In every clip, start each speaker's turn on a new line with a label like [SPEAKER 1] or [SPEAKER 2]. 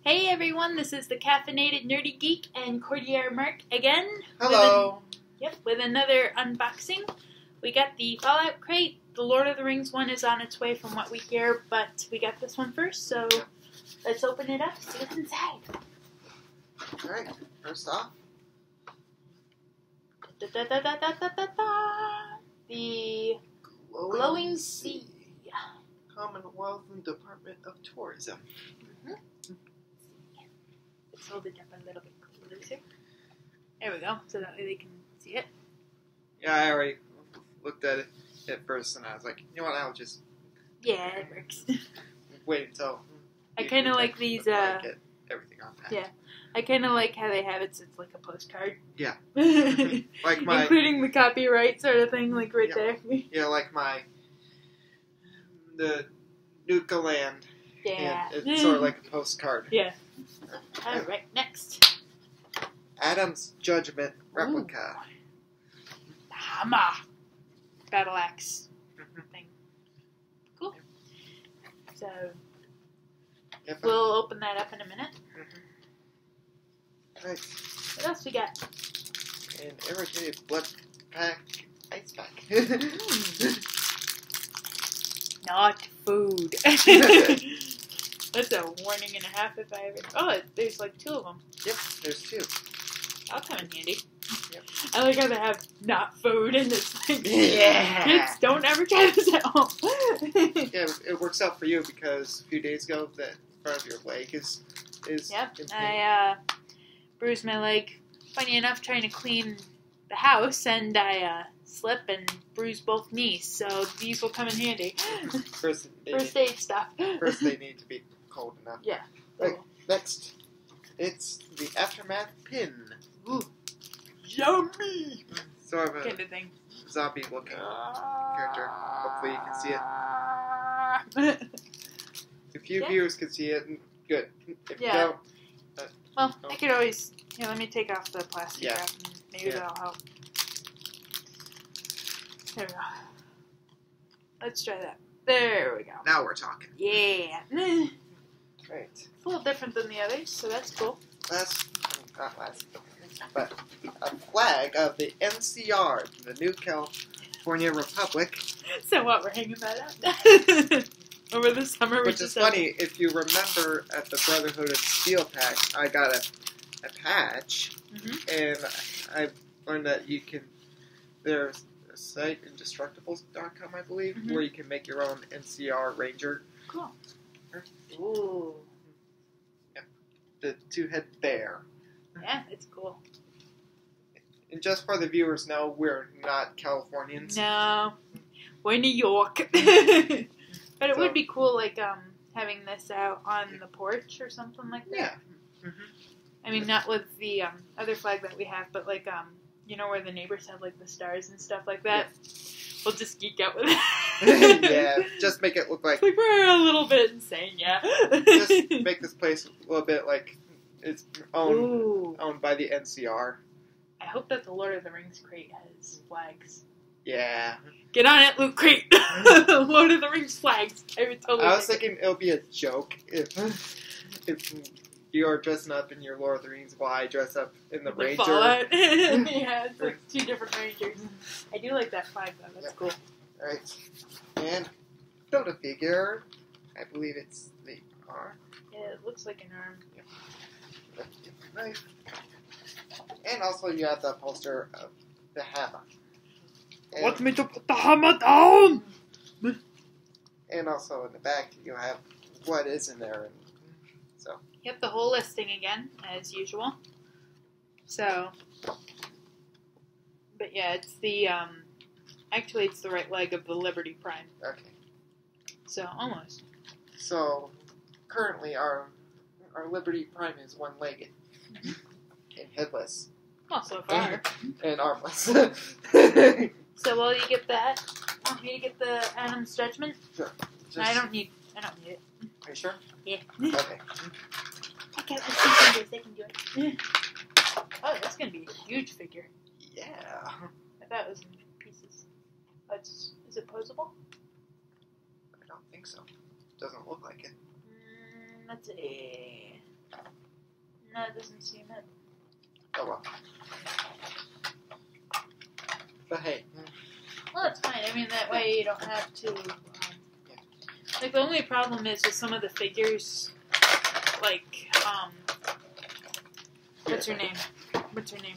[SPEAKER 1] Hey everyone, this is the Caffeinated Nerdy Geek and Courtier Mark again.
[SPEAKER 2] Hello.
[SPEAKER 1] With another unboxing. We got the Fallout crate. The Lord of the Rings one is on its way from what we hear, but we got this one first, so let's open it up, see what's inside.
[SPEAKER 2] Alright, first off.
[SPEAKER 1] The Glowing Sea.
[SPEAKER 2] Commonwealth and Department of Tourism.
[SPEAKER 1] Let's hold it up a little bit closer. There we go, so that way they can see it.
[SPEAKER 2] Yeah, I already looked at it at first and I was like, you know what, I'll just...
[SPEAKER 1] Yeah, it works.
[SPEAKER 2] Wait until...
[SPEAKER 1] I kind of like these,
[SPEAKER 2] get everything on that.
[SPEAKER 1] Yeah. I kind of like how they have it so it's like a postcard.
[SPEAKER 2] Yeah.
[SPEAKER 1] Like
[SPEAKER 2] my...
[SPEAKER 1] Including the copyright sort of thing, like right there.
[SPEAKER 2] Yeah, like the Nuka Land.
[SPEAKER 1] Yeah.
[SPEAKER 2] And it's sort of like a postcard.
[SPEAKER 1] Yeah. Alright, next.
[SPEAKER 2] Adam's Judgment replica.
[SPEAKER 1] The hammer. Battle axe thing. Cool. So, we'll open that up in a minute.
[SPEAKER 2] Nice.
[SPEAKER 1] What else we got?
[SPEAKER 2] An irritated blood pack ice pack.
[SPEAKER 1] Not food. That's a warning and a half if I ever... Oh, there's like two of them.
[SPEAKER 2] Yep, there's two.
[SPEAKER 1] That'll come in handy.
[SPEAKER 2] Yep.
[SPEAKER 1] I like how they have not food and it's like,
[SPEAKER 2] yeah.
[SPEAKER 1] kids, don't ever try this at home.
[SPEAKER 2] Yeah, it works out for you because a few days ago the front of your leg is
[SPEAKER 1] Yep,
[SPEAKER 2] in pain.
[SPEAKER 1] I bruised my leg, funny enough, trying to clean the house, and I slip and bruised both knees, so these will come in handy.
[SPEAKER 2] First
[SPEAKER 1] aid stuff.
[SPEAKER 2] First they need to be cold enough.
[SPEAKER 1] Yeah.
[SPEAKER 2] Right, next, it's the Aftermath pin.
[SPEAKER 1] Ooh. Yummy!
[SPEAKER 2] Sort of a
[SPEAKER 1] Kind of thing.
[SPEAKER 2] zombie-looking character. Hopefully you can see it. If you viewers can see it, good. If you don't...
[SPEAKER 1] well, I could always... Here, let me take off the plastic wrap and maybe that'll help. There we go. Let's try that. There we go.
[SPEAKER 2] Now we're talking.
[SPEAKER 1] Yeah.
[SPEAKER 2] Right.
[SPEAKER 1] It's a little different than the others, so that's cool.
[SPEAKER 2] Not last, but a flag of the NCR, the New California Republic.
[SPEAKER 1] So what, we're hanging that up? Over the summer.
[SPEAKER 2] Which is funny, if you remember at the Brotherhood of Steel pack, I got a patch, and I learned that you can, there's a site, indestructibles.com, I believe, where you can make your own NCR Ranger.
[SPEAKER 1] Cool. Ooh.
[SPEAKER 2] Yep. The two-head bear.
[SPEAKER 1] Yeah, it's cool.
[SPEAKER 2] And just for the viewers know, we're not Californians.
[SPEAKER 1] No. We're New York. But it would be cool, like, having this out on the porch or something like that.
[SPEAKER 2] Yeah.
[SPEAKER 1] I mean, not with the other flag that we have, but, like, you know, where the neighbors have, like, the stars and stuff like that? Yeah. We'll just geek out with it.
[SPEAKER 2] Yeah, just make it look like...
[SPEAKER 1] Like, we're a little bit insane, yeah.
[SPEAKER 2] Just make this place a little bit like it's owned by the NCR.
[SPEAKER 1] I hope that the Lord of the Rings crate has flags.
[SPEAKER 2] Yeah.
[SPEAKER 1] Get on it, Loot Crate! Lord of the Rings flags.
[SPEAKER 2] I was thinking it would be a joke if you're dressing up in your Lord of the Rings while I dress up in the Ranger.
[SPEAKER 1] Fallout. Yeah, it's like two different Rangers. I do like that flag though, that's cool.
[SPEAKER 2] Alright. And Build-A-Figure. I believe it's the arm.
[SPEAKER 1] Yeah, it looks like an arm.
[SPEAKER 2] Yep. Nice. And also you have the poster of the hammer.
[SPEAKER 1] Want me to put the hammer down?
[SPEAKER 2] And also in the back you have what is in there. And so.
[SPEAKER 1] Yep, the whole listing again, as usual. So, but yeah, it's the, actually it's the right leg of the Liberty Prime.
[SPEAKER 2] Okay.
[SPEAKER 1] So, almost.
[SPEAKER 2] So, currently our Liberty Prime is one-legged. And headless.
[SPEAKER 1] Well, so far.
[SPEAKER 2] And armless.
[SPEAKER 1] So while you get that, want me to get the Adam's Judgment?
[SPEAKER 2] Sure.
[SPEAKER 1] I don't need it.
[SPEAKER 2] Are you sure?
[SPEAKER 1] Yeah.
[SPEAKER 2] Okay.
[SPEAKER 1] I got the two fingers, they can do it. Oh, that's gonna be a huge figure.
[SPEAKER 2] Yeah.
[SPEAKER 1] I thought it was in pieces. Is it posable?
[SPEAKER 2] I don't think so. Doesn't look like it.
[SPEAKER 1] Let's see. No, it doesn't seem it.
[SPEAKER 2] Oh well. But hey.
[SPEAKER 1] Well, it's fine. I mean, that way you don't have to. Like, the only problem is with some of the figures, like, what's her name? What's her name?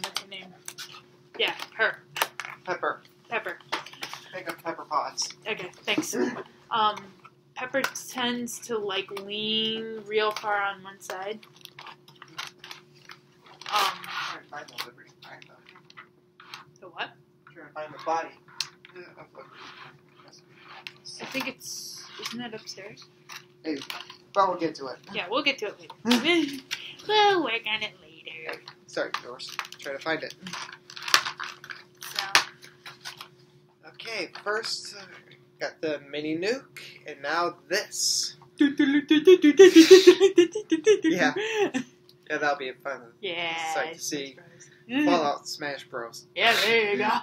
[SPEAKER 1] Yeah, her.
[SPEAKER 2] Pepper. Pick up Pepper Potts.
[SPEAKER 1] Okay, thanks. Pepper tends to, like, lean real far on one side.
[SPEAKER 2] Trying to find the Liberty Flag, though.
[SPEAKER 1] The what?
[SPEAKER 2] Trying to find the body.
[SPEAKER 1] I think it's... Isn't that upstairs?
[SPEAKER 2] Hey, but we'll get to it.
[SPEAKER 1] Yeah, we'll get to it later. We'll work on it later.
[SPEAKER 2] Sorry, Doris. Try to find it.
[SPEAKER 1] So.
[SPEAKER 2] Okay, first, got the mini nuke, and now this. Yeah. Yeah, that'll be fun.
[SPEAKER 1] Yeah.
[SPEAKER 2] Sight to see. Fallout Smash Bros.
[SPEAKER 1] Yeah, there you go.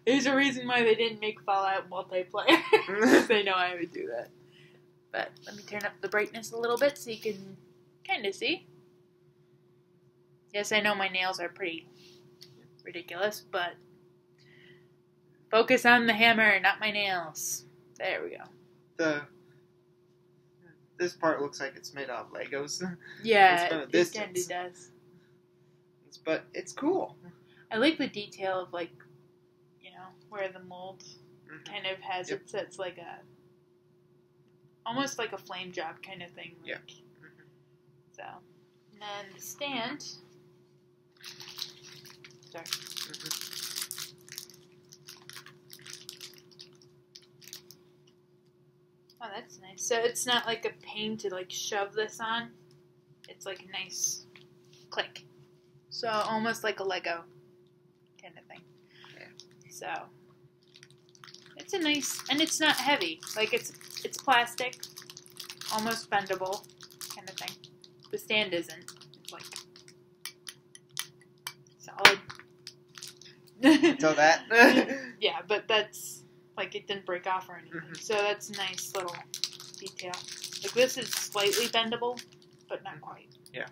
[SPEAKER 1] There's a reason why they didn't make Fallout multiplayer. Because they know I would do that. But let me turn up the brightness a little bit so you can kind of see. Yes, I know my nails are pretty ridiculous, but focus on the hammer, not my nails. There we go.
[SPEAKER 2] This part looks like it's made out of Legos.
[SPEAKER 1] Yeah, it kind of does.
[SPEAKER 2] But it's cool.
[SPEAKER 1] I like the detail of, like, you know, where the mold kind of has it. So it's like almost like a flame job kind of thing. Like,
[SPEAKER 2] yeah.
[SPEAKER 1] So, and then the stand. Sorry. Oh, that's nice. So it's not like a pain to, like, shove this on. It's like a nice click. So almost like a Lego kind of thing.
[SPEAKER 2] Yeah.
[SPEAKER 1] So it's a nice, and it's not heavy. Like, it's plastic, almost bendable kind of thing. The stand isn't. It's like solid.
[SPEAKER 2] So that.
[SPEAKER 1] Yeah, but that's like it didn't break off or anything. So that's a nice little detail. Like, this is slightly bendable, but not quite.
[SPEAKER 2] Yeah.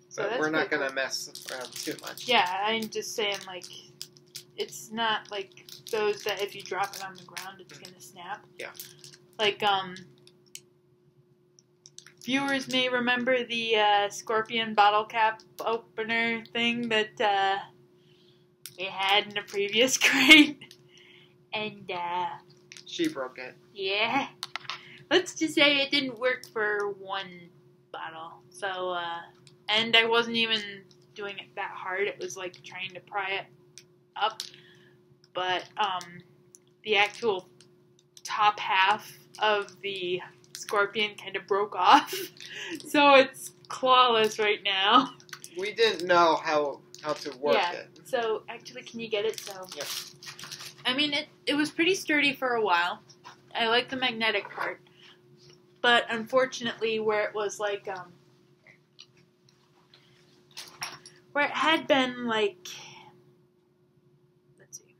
[SPEAKER 1] So
[SPEAKER 2] but
[SPEAKER 1] that's
[SPEAKER 2] we're not
[SPEAKER 1] cool.
[SPEAKER 2] gonna mess around too much.
[SPEAKER 1] Yeah, I'm just saying, like, it's not like those that if you drop it on the ground, it's gonna snap.
[SPEAKER 2] Yeah.
[SPEAKER 1] Like, viewers may remember the Scorpion bottle cap opener thing that we had in a previous crate. And,
[SPEAKER 2] she broke it.
[SPEAKER 1] yeah. Let's just say it didn't work for one bottle. So, and I wasn't even doing it that hard. It was like trying to pry it up. But, the actual top half of the Scorpion kind of broke off. So it's clawless right now.
[SPEAKER 2] We didn't know how to work it.
[SPEAKER 1] So, actually, can you get it? So,
[SPEAKER 2] Yep.
[SPEAKER 1] I mean, it was pretty sturdy for a while. I like the magnetic part. But unfortunately, where it was like, where it had been like, let's see,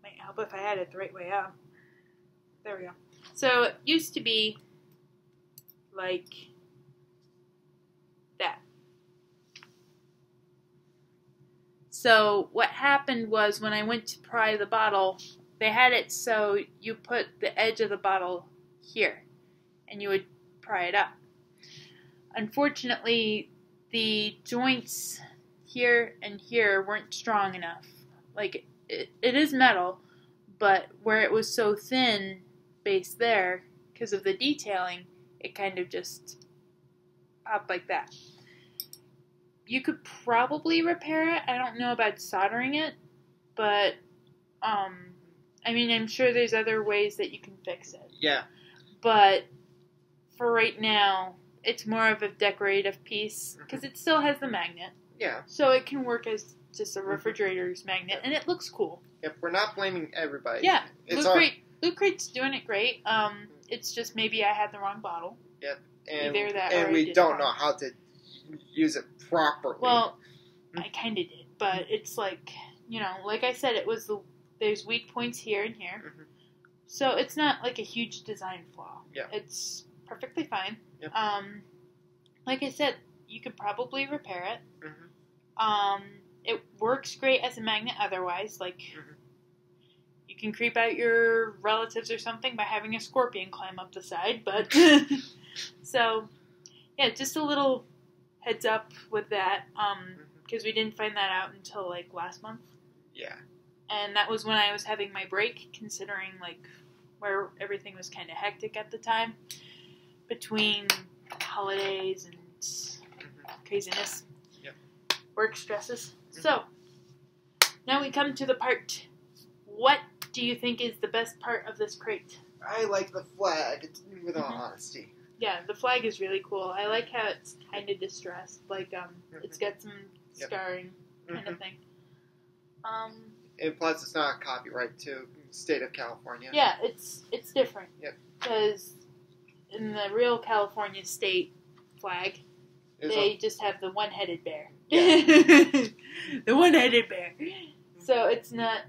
[SPEAKER 1] might help if I had it the right way out. There we go. So it used to be like that. So what happened was when I went to pry the bottle, they had it so you put the edge of the bottle here and you would pry it up. Unfortunately, the joints here and here weren't strong enough. Like, it is metal, but where it was so thin base there, because of the detailing, it kind of just popped like that. You could probably repair it. I don't know about soldering it, but, I mean, I'm sure there's other ways that you can fix it.
[SPEAKER 2] Yeah.
[SPEAKER 1] But for right now, it's more of a decorative piece because it still has the magnet.
[SPEAKER 2] Yeah.
[SPEAKER 1] So it can work as just a refrigerator's magnet, and it looks cool.
[SPEAKER 2] Yep, we're not blaming everybody.
[SPEAKER 1] Yeah,
[SPEAKER 2] it's
[SPEAKER 1] Loot Crate's doing it great. It's just maybe I had the wrong bottle.
[SPEAKER 2] Yep. And,
[SPEAKER 1] Either that
[SPEAKER 2] and
[SPEAKER 1] or I
[SPEAKER 2] we
[SPEAKER 1] did
[SPEAKER 2] don't
[SPEAKER 1] wrong.
[SPEAKER 2] know how to use it properly.
[SPEAKER 1] Well, I kind of did, but it's like, you know, like I said, there's weak points here and here. So it's not like a huge design flaw.
[SPEAKER 2] Yeah.
[SPEAKER 1] It's perfectly fine.
[SPEAKER 2] Yep.
[SPEAKER 1] Like I said, you could probably repair it.
[SPEAKER 2] Mm-hmm.
[SPEAKER 1] It works great as a magnet otherwise. Like, you can creep out your relatives or something by having a scorpion climb up the side. But, so, yeah, just a little heads up with that. Because we didn't find that out until, like, last month.
[SPEAKER 2] Yeah.
[SPEAKER 1] And that was when I was having my break, considering, like, where everything was kind of hectic at the time. Between holidays and craziness.
[SPEAKER 2] Yep.
[SPEAKER 1] Work stresses. So, now we come to the part. What do you think is the best part of this crate?
[SPEAKER 2] I like the flag, with all honesty.
[SPEAKER 1] Yeah, the flag is really cool. I like how it's kind of distressed. Like, it's got some scarring kind of thing.
[SPEAKER 2] And plus, it's not a copyright to state of California.
[SPEAKER 1] Yeah, it's different.
[SPEAKER 2] Yep.
[SPEAKER 1] Because in the real California state flag, they just have the one-headed bear.
[SPEAKER 2] Yeah.
[SPEAKER 1] The one-headed bear. So it's not,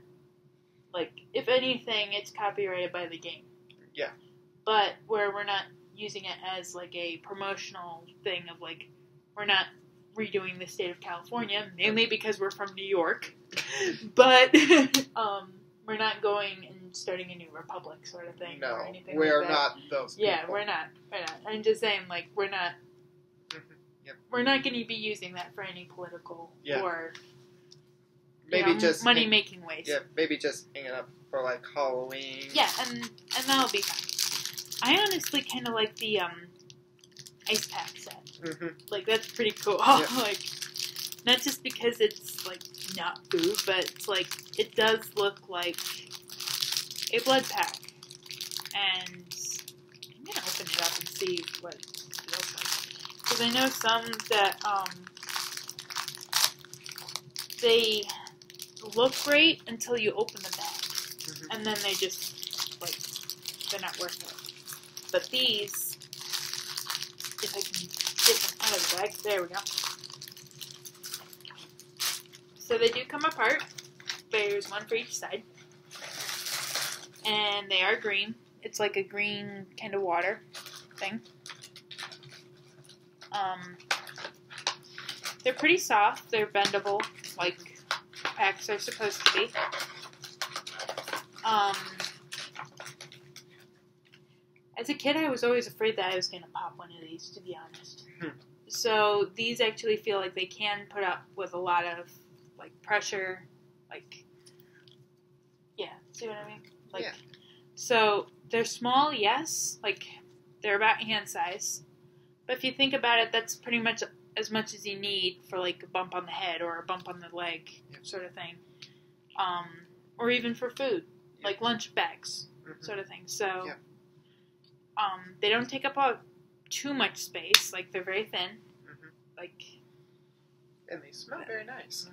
[SPEAKER 1] like, if anything, it's copyrighted by the game.
[SPEAKER 2] Yeah.
[SPEAKER 1] But where we're not using it as, like, a promotional thing of, like, we're not redoing the state of California, mainly because we're from New York. But, we're not going and starting a new republic sort of thing.
[SPEAKER 2] No,
[SPEAKER 1] or anything
[SPEAKER 2] we're
[SPEAKER 1] like that.
[SPEAKER 2] not those people.
[SPEAKER 1] Yeah, we're not. I'm just saying, like, we're not.
[SPEAKER 2] Yep.
[SPEAKER 1] We're not going to be using that for any political or
[SPEAKER 2] maybe just
[SPEAKER 1] money making ways.
[SPEAKER 2] Yeah, maybe just hang it up for like Halloween.
[SPEAKER 1] Yeah, and that'll be fine. I honestly kind of like the ice pack set. Like, that's pretty cool.
[SPEAKER 2] Yep.
[SPEAKER 1] Like, not just because it's like not food, but it's like it does look like a blood pack. And I'm gonna open it up and see what it feels like. Because I know some that, they look great until you open the bag. And then they just, like, they're not worth it. But these, if I can get them out of the bag, there we go. So they do come apart. There's one for each side. And they are green. It's like a green kind of water thing. They're pretty soft. They're bendable, like packs are supposed to be. As a kid, I was always afraid that I was going to pop one of these, to be honest. So these actually feel like they can put up with a lot of, like, pressure. Like, yeah, see what I mean? Like,
[SPEAKER 2] yeah.
[SPEAKER 1] So they're small, yes. Like, they're about hand size. But if you think about it, that's pretty much as you need for, like, a bump on the head or a bump on the leg sort of thing. Or even for food, like lunch bags sort of thing. So they don't take up too much space. Like, they're very thin. Like,
[SPEAKER 2] and they smell very nice.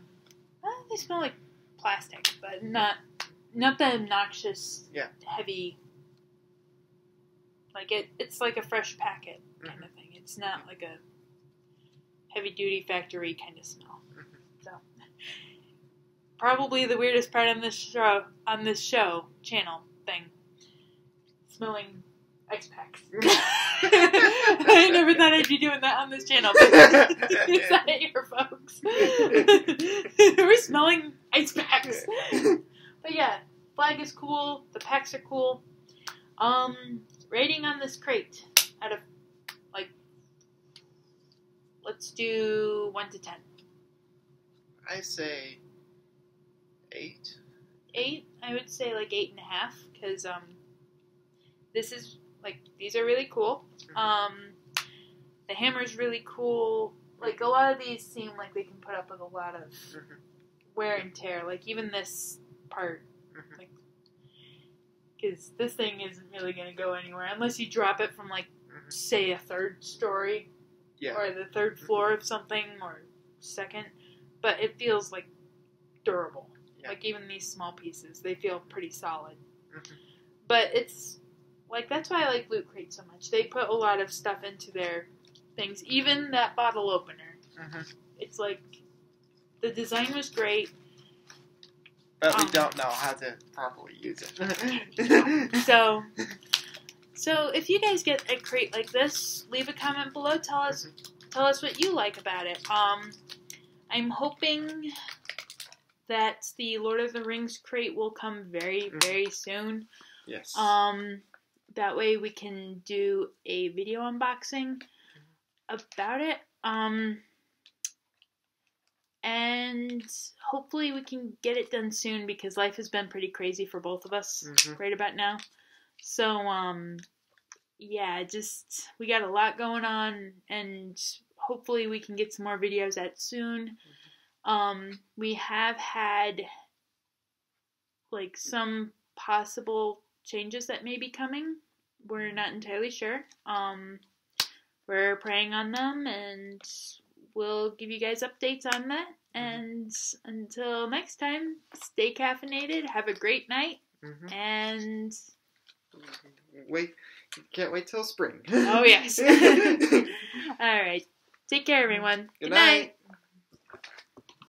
[SPEAKER 1] They smell like plastic, but not the obnoxious, heavy. Like, it's like a fresh packet kind of thing. It's not like a heavy-duty factory kind of smell. So, probably the weirdest part on this show channel thing, smelling ice packs. I never thought I'd be doing that on this channel, but is that here, folks? We're smelling ice packs. But yeah, flag is cool. The packs are cool. Rating on this crate out of, like, let's do 1 to 10.
[SPEAKER 2] I say 8.
[SPEAKER 1] 8? I would say like 8.5, because this is, like, these are really cool. The hammer's really cool. Like, a lot of these seem like they can put up with a lot of wear and tear. Like, even this part, like, because this thing isn't really going to go anywhere unless you drop it from, like, say a 3rd story or the 3rd floor of something or 2nd. But it feels, like, durable. Like, even these small pieces, they feel pretty solid. But it's, like, that's why I like Loot Crate so much. They put a lot of stuff into their things. Even that bottle opener. It's like, the design was great.
[SPEAKER 2] But we don't know how to properly use it.
[SPEAKER 1] So if you guys get a crate like this, leave a comment below. Tell us tell us what you like about it. I'm hoping that the Lord of the Rings crate will come very, very soon.
[SPEAKER 2] Yes.
[SPEAKER 1] That way we can do a video unboxing about it. And hopefully we can get it done soon because life has been pretty crazy for both of us right about now. So, yeah, we got a lot going on, and hopefully we can get some more videos out soon. We have had, like, some possible changes that may be coming. We're not entirely sure. We're praying on them, and we'll give you guys updates on that. And until next time, stay caffeinated, have a great night, and...
[SPEAKER 2] Can't wait till spring.
[SPEAKER 1] Oh, yes. All right. Take care, everyone.
[SPEAKER 2] Good night.